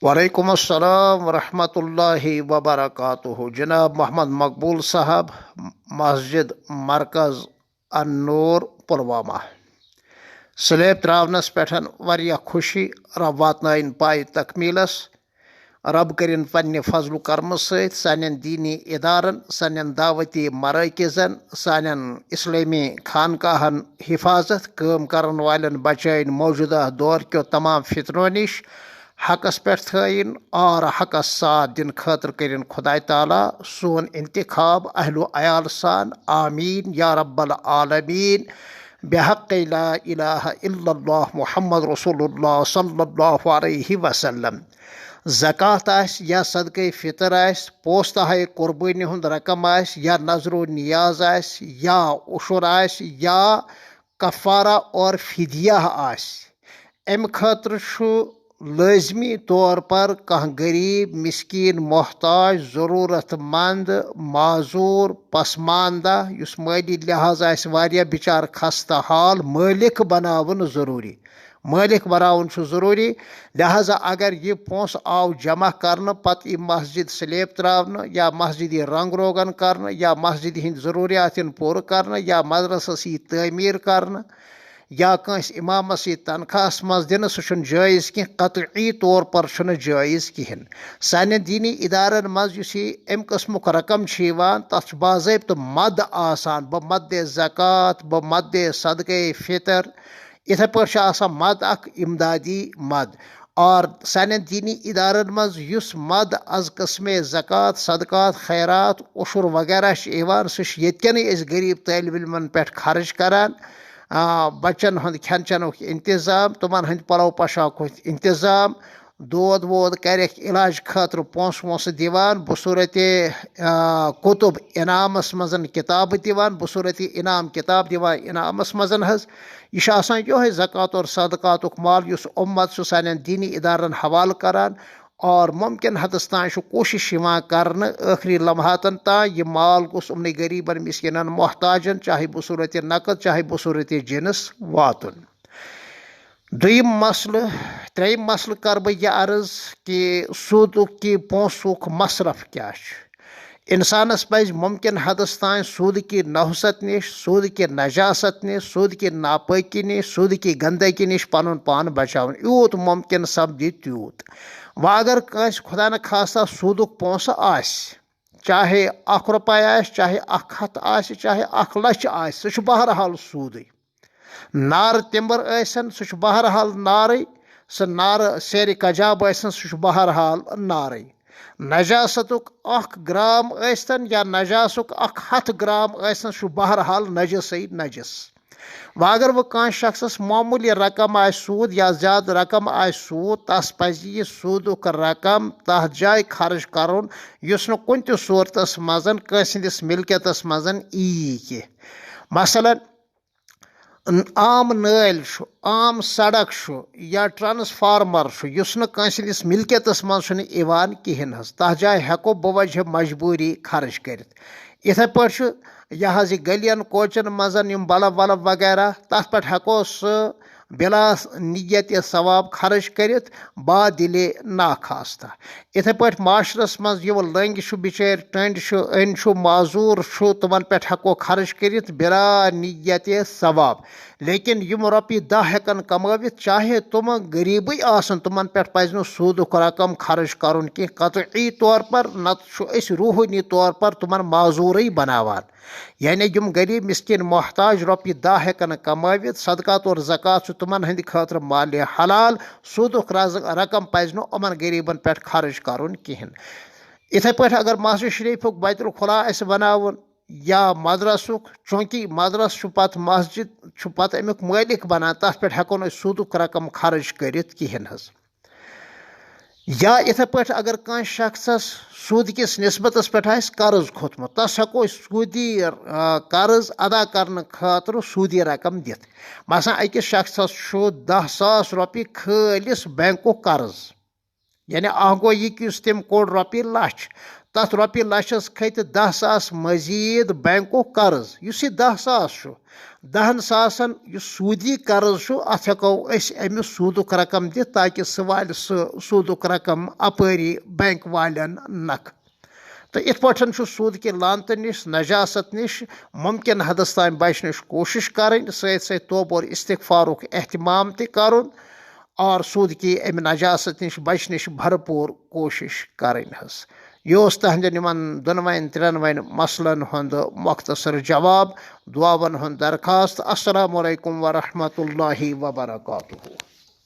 वालेकुम अस्सलाम वरहमतुल्लाहि वबरकातुहु। जनाब मोहम्मद मकबूल साहब, मस्जिद मरकज़ अन्नूर पुलवामा। स्लेब त्रावनस पेठ वारिया खुशी। रब वातनाइन पाय तकमीलस। रब करिन पन्ने फजल कर्म सहित सानन दीनी इदारन, सानन दावती मराकिजन, सानन इस्लामी खानकाहन हिफाजत काम करन वालन बचाइन मौजूदा दौर के तमाम फितनों निश हकस पे थयन और हकस साथ दिन खतर करिन खुदा ताला सोन इंतखाब अहलो अयाल सान। आमीन या रब्बल आलमीन। बिहक़्क़ि ला इलाहा इल्लल्लाह मुहम्मद रसूलुल्लाह सल्लल्लाहु अलैहि वसल्लम। ज़कात आस या सदक़े फ़ितर आस, पोस्त है कुर्बानी हुंद रकम आस, या नजरो नियाज आस, या उशुर आस, या कफ़ारा और फिदिया आस, अम खतर लाजमी तौर पर कह गरीब मिस्कीन मोहताज ज़रूरतमंद माजूर पसमानदा युस माली लिहाज आस वारिया बिचार खस्ता हाल मालिक बनावन ज़रूरी। मालिक बनावन ज़रूरी। लिहाजा अगर यह पोस आव जमा करन पत यह मस्जिद स्लेब त्रावन या मस्जिद रंग रोगन करन या मस्जिद हिंद ज़रूरियात पूर करन या मदरसस यह तमीर करन या कंस इमामस यह तनख्वाहस मज दिन सह जायज़ कह कतई तौर पर जायज़ कहें। सान दीनी इदारन मज अम कस्मुक रकम तथ बाज़ाब्त मद आसान ब मद ज़कात ब मद सदक़े फ़ितर इथे पे मद अख इमदादी मद। और सान दीनी इदारन मज युस मद अज कस्मे ज़कात सदक़ात खैरात उशुर वगैरह सह ये गरीब तालिब इल्मन पे खर्च करान। बच्चन हंद खेन चेनुक इंतज़ाम, तुमन हंद पलो पोशाक इंतज़ाम, दोद वोद करक इलाज खतर पोस वोस दिवान बसूरत कुतुब इनामस मजन किताब दिवान बसूरत इनाम किताब दिवान इनामस मजन हज। यह यो ज़कात और सदक़ातुक माल युस उम्मत सान दीनी इदारन हवाल करान और मुमकिन हदस तान कोशिश करन आखिरी लम्हातन तान यह माल गोस उमन गरीबन मिस्किनन मोहताजन चाहे बसूरत नकद चाहे बसूरत जिनस वातुन। दुयम मसल त्रेयम मसल कर बह यह अर्ज कि सूदुक कि पोंसुक मसरफ क्या। इंसानस पज मुमकिन हदस तान सूद की नहुसत निश, सूद की नजासत निश, सूद की नापाकी निश, सूद की गंदगी निश पनुन पान बचावन यूत मुमकिन सपदि त्यूत। व अगर कस खुदा न खास्ता सूदुक पोंस आस, चाहे 1 रुपये आस, चाहे 1 हथ आस, चाहे 1 लक्ष आस, सह बहरहाल सूद। नार तिम्बर आसन सह बहरहाल नार, सह नार सेर कजाब आसन सह बहरहाल नार। नजासतुक 1 ग्राम आसन या नजासुक 1 हथ ग्राम आसन सह बहरहाल नजस नजस। व अगर वह कह शख्स मामूली रकम आ सूद या ज्यादा रकम आ सूद, तस पज यह सूदुक रकम तथ जाय खर्च करुन युस न कुन त सूरतस मजन कंसिंदिस मिल्कियतस मजन यी कह। मसलन आम नाल आम सड़क या ट्रांसफार्मर युस न कंसिंदिस मिल्कियतस मज इवान कहें हज, तथ जाय हेको बवजह मजबूरी खर्च कर। इथे पे यह गलियन कोचन मजन यम बल्ब वलब वगैरह तथ पे हेको सह बिला नियत सवाब खर्च कर बादिले नाखास्ता। इथे पे माशरस मज यम लंग बिचार टंड अन माजूर तुमन पे हेको खर्च कर बिला नियत सवाब। लेकिन यम रपी 10 हेकन कमावित, चाहे तुम गरीबी आसन, तुमन पे पज न सूदुक रकम खर्च करुन कह कतई तौर पर, नत रूहानी तौर पर तुमन माजूर बनावान। यानी यम गरीब मिस्किन मोहताज रपी 10 हेकन कमावित, सदक़ात और ज़कात तुमन हंद खतर माल हलाल, सूदुक रकम पज न उमन गरीबन पे खर्च करुन कहें। इथे पे अगर मस्जिद शरीफुक बैतुल खुला बनावन या मदरसुक, चूँकि मदरस पत मस्जिद पत अमुक मालिक बनान, तथ पे हेको सूदुक रकम खर्च कर कहें हज। या इथे पे अगर कह शख्सस सूद किस निस्बतस पे कर्ज खोतमुत, तस हेको सूदी कर्ज अदा करने खतर सूदी रकम दित। मसलन अकिस शख्सस 10,000 रुपये खालिस बैंकुक कर्ज, यानी गो यह कि तम कोड़ रपये 1 लाख, تَتھ رۄپیہِ لَچھَس کھٔتۍ 10,000 مٔزیٖد بٮ۪نٛکُک قرض. یُس یہِ 10,000 چھُ 10,000 یُس سوٗدی قرض چھُ اَتھ ہٮ۪کو أسۍ أمِس سوٗدُک رقم دِتھ تاکہِ سُہ والہِ سُہ سوٗدُک رقم اَپٲری بٮ۪نٛک والٮ۪ن نَکھٕ. تہٕ یِتھ پٲٹھۍ چھُ سوٗد کہِ لانتہٕ نِش نجاست نِش مُمکِن حدس تام بچنٕچ کوٗشِش کَرٕنۍ سۭتۍ سۭتۍ توبور استغفارُک احتمام تہِ کَرُن اور سوٗد کی اَمہِ نجاست نِش بچنٕچ بھرپوٗر کوٗشِش کَرٕنۍ حظ. یہِ اوس تہنٛدٮ۪ن یِمن دۄنوَنۍ ترٛٮ۪نوَنۍ مسلن ہُنٛد مۄختصر جواب. دعاون ہُنٛد درخواست. السلام علیکم ورحمۃ اللہ وبرکاتہ.